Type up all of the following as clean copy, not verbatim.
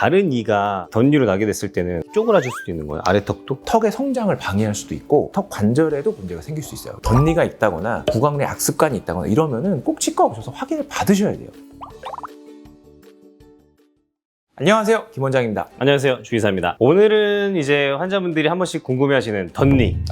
다른 이가 덧니로 나게 됐을 때는 쪼그라질 수도 있는 거예요? 아래턱도? 턱의 성장을 방해할 수도 있고 턱 관절에도 문제가 생길 수 있어요. 덧니가 있다거나 구강 내 악습관이 있다거나 이러면은 꼭 치과 오셔서 확인을 받으셔야 돼요. 안녕하세요, 김 원장입니다. 안녕하세요, 주의사입니다. 오늘은 이제 환자분들이 한 번씩 궁금해하시는 덧니.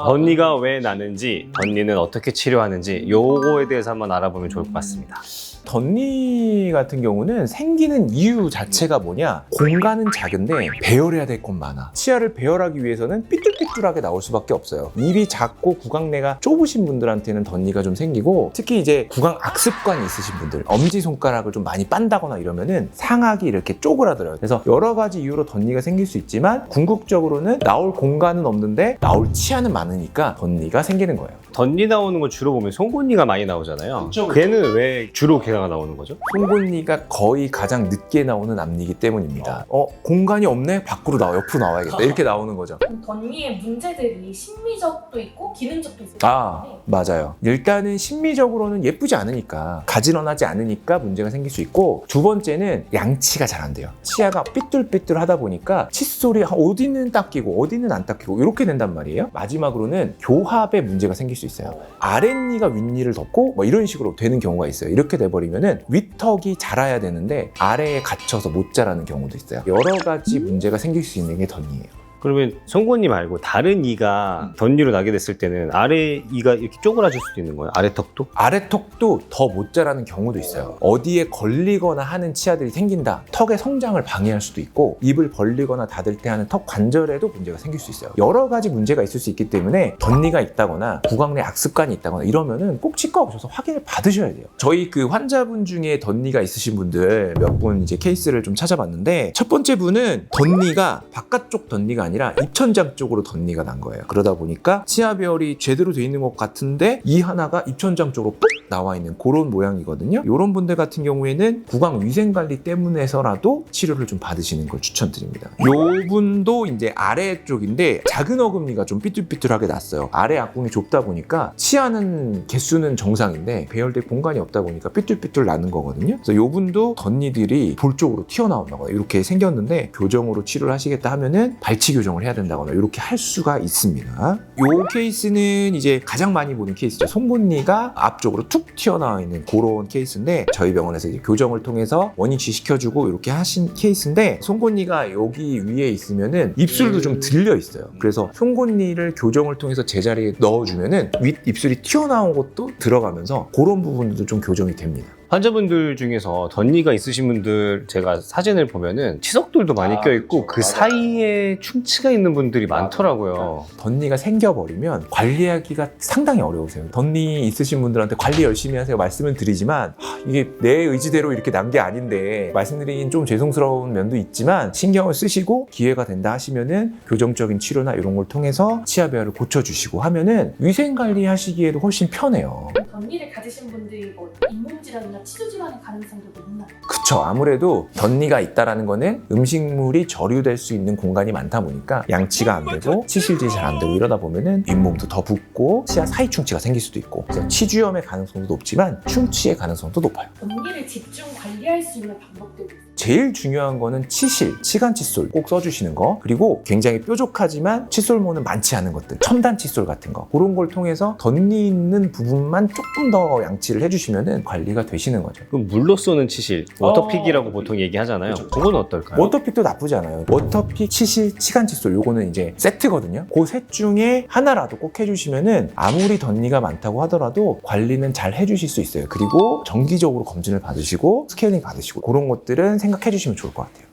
덧니가 왜 나는지, 덧니는 어떻게 치료하는지 요거에 대해서 한번 알아보면 좋을 것 같습니다. 덧니 같은 경우는 생기는 이유 자체가 뭐냐, 공간은 작은데 배열해야 될 건 많아. 치아를 배열하기 위해서는 삐뚤삐뚤하게 나올 수밖에 없어요. 입이 작고 구강내가 좁으신 분들한테는 덧니가 좀 생기고, 특히 이제 구강 악습관이 있으신 분들, 엄지손가락을 좀 많이 빤다거나 이러면은 상악이 이렇게 쪼그라들어요. 그래서 여러 가지 이유로 덧니가 생길 수 있지만 궁극적으로는 나올 공간은 없는데 나올 치아는 많으니까 덧니가 생기는 거예요. 덧니 나오는 거 주로 보면 송곳니가 많이 나오잖아요. 걔는 왜 주로 걔가 나오는 거죠? 송곳니가 거의 가장 늦게 나오는 앞니이기 때문입니다. 공간이 없네? 밖으로 나와, 옆으로 나와야겠다, 이렇게 나오는 거죠. 덧니의 문제들이 심미적도 있고 기능적도 있어요. 맞아요. 일단은 심미적으로는 예쁘지 않으니까, 가지런하지 않으니까 문제가 생길 수 있고, 두 번째는 양치가 잘 안 돼요. 치아가 삐뚤삐뚤 하다 보니까 칫솔이 어디는 닦이고 어디는 안 닦이고 이렇게 된단 말이에요. 마지막으로는 교합에 문제가 생길 수 있어요. 아랫니가 윗니를 덮고 뭐 이런 식으로 되는 경우가 있어요. 이렇게 돼버리면은 윗턱이 자라야 되는데 아래에 갇혀서 못 자라는 경우도 있어요. 여러 가지 문제가 생길 수 있는 게 덧니예요. 그러면 송곳니 말고 다른 이가 덧니로 나게 됐을 때는 아래 이가 이렇게 쪼그라질 수도 있는 거예요? 아래턱도? 아래턱도 더 못 자라는 경우도 있어요. 어디에 걸리거나 하는 치아들이 생긴다, 턱의 성장을 방해할 수도 있고, 입을 벌리거나 닫을 때 하는 턱 관절에도 문제가 생길 수 있어요. 여러 가지 문제가 있을 수 있기 때문에 덧니가 있다거나 구강 내 악습관이 있다거나 이러면은 꼭 치과 오셔서 확인을 받으셔야 돼요. 저희 그 환자분 중에 덧니가 있으신 분들 몇 분 이제 케이스를 좀 찾아봤는데, 첫 번째 분은 덧니가 바깥쪽 덧니가 아니라 입천장 쪽으로 덧니가 난 거예요. 그러다 보니까 치아 배열이 제대로 돼 있는 것 같은데 이 하나가 입천장 쪽으로 ปุ๊ 나와 있는 그런 모양이거든요. 이런 분들 같은 경우에는 구강 위생 관리 때문에서라도 치료를 좀 받으시는 걸 추천드립니다. 이 분도 이제 아래쪽인데 작은 어금니가 좀 삐뚤삐뚤하게 났어요. 아래 앞궁이 좁다 보니까 치아는 개수는 정상인데 배열될 공간이 없다 보니까 삐뚤삐뚤 나는 거거든요. 그래서 이 분도 덧니들이 볼 쪽으로 튀어나온다거나 이렇게 생겼는데 교정으로 치료를 하시겠다 하면은 발치 교정을 해야 된다거나 이렇게 할 수가 있습니다. 이 케이스는 이제 가장 많이 보는 케이스죠. 송곳니가 앞쪽으로 툭 튀어나와 있는 그런 케이스인데, 저희 병원에서 이제 교정을 통해서 원위치 시켜주고 이렇게 하신 케이스인데, 송곳니가 여기 위에 있으면은 입술도 좀 들려 있어요. 그래서 송곳니를 교정을 통해서 제자리에 넣어주면은 윗 입술이 튀어나온 것도 들어가면서 그런 부분도 좀 교정이 됩니다. 환자분들 중에서 덧니가 있으신 분들 제가 사진을 보면은 치석들도 많이 껴있고 그 사이에 충치가 있는 분들이 많더라고요. 덧니가 생겨버리면 관리하기가 상당히 어려우세요. 덧니 있으신 분들한테 관리 열심히 하세요 말씀을 드리지만 이게 내 의지대로 이렇게 난 게 아닌데, 말씀드리긴 좀 죄송스러운 면도 있지만 신경을 쓰시고 기회가 된다 하시면은 교정적인 치료나 이런 걸 통해서 치아 배열을 고쳐주시고 하면은 위생 관리 하시기에도 훨씬 편해요. 덧니를 가지신 분들이 뭐 잇몸질환이나 치주 질환의 가능성도 높나요? 그쵸. 아무래도 덧니가 있다라는 거는 음식물이 저류될 수 있는 공간이 많다 보니까 양치가 안 되고 치실질이 잘 안 되고 이러다 보면은 잇몸도 더 붓고 치아 사이 충치가 생길 수도 있고, 그래서 치주염의 가능성도 높지만 충치의 가능성도 높아요. 덧니를 집중 관리할 수 있는 방법들이 있어요. 제일 중요한 거는 치실, 치간 칫솔 꼭 써주시는 거, 그리고 굉장히 뾰족하지만 칫솔모는 많지 않은 것들, 첨단 칫솔 같은 거, 그런 걸 통해서 덧니 있는 부분만 조금 더 양치를 해주시면은 관리가 되시는 거죠. 그럼 물로 쏘는 치실, 워터픽이라고 보통 얘기하잖아요. 그건 어떨까요? 워터픽도 나쁘지 않아요. 워터픽, 치실, 치간 칫솔 요거는 이제 세트거든요. 그 셋 중에 하나라도 꼭 해주시면은 아무리 덧니가 많다고 하더라도 관리는 잘 해주실 수 있어요. 그리고 정기적으로 검진을 받으시고 스케일링 받으시고 그런 것들은 생각해 주시면 좋을 것 같아요.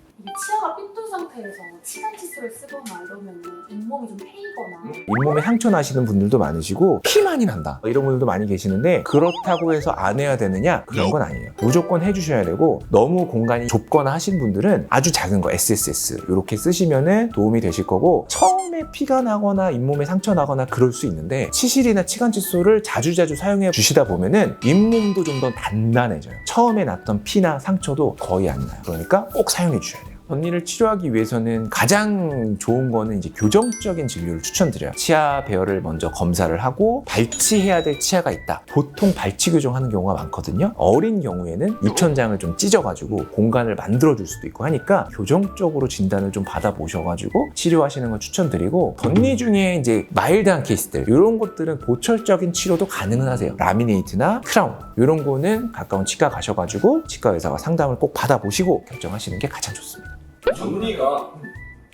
치아가 삐뚤 상태에서 치간 칫솔을 쓰거나 이러면 잇몸이 좀 패이거나 잇몸에 상처 나시는 분들도 많으시고 피 많이 난다 이런 분들도 많이 계시는데, 그렇다고 해서 안 해야 되느냐? 그런 건 아니에요. 무조건 해주셔야 되고, 너무 공간이 좁거나 하신 분들은 아주 작은 거 SSS 이렇게 쓰시면은 도움이 되실 거고, 처음에 피가 나거나 잇몸에 상처 나거나 그럴 수 있는데 치실이나 치간 칫솔을 자주자주 사용해 주시다 보면은 잇몸도 좀 더 단단해져요. 처음에 났던 피나 상처도 거의 안 나요. 그러니까 꼭 사용해 주셔야 돼요. 덧니를 치료하기 위해서는 가장 좋은 거는 이제 교정적인 진료를 추천드려요. 치아 배열을 먼저 검사를 하고 발치해야 될 치아가 있다. 보통 발치 교정하는 경우가 많거든요. 어린 경우에는 유천장을 좀 찢어가지고 공간을 만들어줄 수도 있고 하니까 교정적으로 진단을 좀 받아보셔가지고 치료하시는 걸 추천드리고, 덧니 중에 이제 마일드한 케이스들 이런 것들은 보철적인 치료도 가능은 하세요. 라미네이트나 크라운 이런 거는 가까운 치과 가셔가지고 치과 의사가 상담을 꼭 받아보시고 결정하시는 게 가장 좋습니다. 덧니가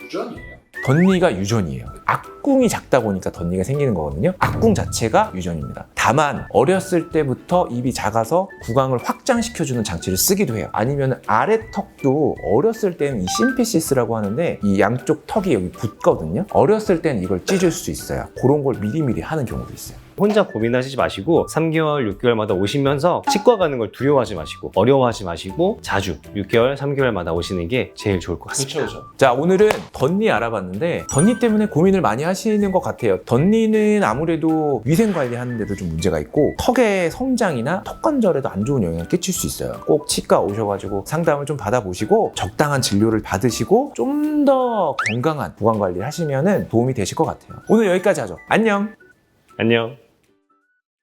유전이에요? 덧니가 유전이에요. 악궁이 작다 보니까 덧니가 생기는 거거든요. 악궁 자체가 유전입니다. 다만 어렸을 때부터 입이 작아서 구강을 확장시켜주는 장치를 쓰기도 해요. 아니면 아래 턱도 어렸을 때는 이 심피시스라고 하는데 이 양쪽 턱이 여기 붙거든요. 어렸을 때는 이걸 찢을 수 있어요. 그런 걸 미리미리 하는 경우도 있어요. 혼자 고민하시지 마시고 3개월, 6개월마다 오시면서 치과 가는 걸 두려워하지 마시고 어려워하지 마시고 자주 6개월, 3개월마다 오시는 게 제일 좋을 것 같습니다. 그렇죠. 자, 오늘은 덧니 알아봤는데 덧니 때문에 고민을 많이 하시는 것 같아요. 덧니는 아무래도 위생 관리하는데도 좀 문제가 있고 턱의 성장이나 턱 관절에도 안 좋은 영향을 끼칠 수 있어요. 꼭 치과 오셔가지고 상담을 좀 받아보시고 적당한 진료를 받으시고 좀 더 건강한 구강 관리를 하시면 도움이 되실 것 같아요. 오늘 여기까지 하죠. 안녕. 안녕.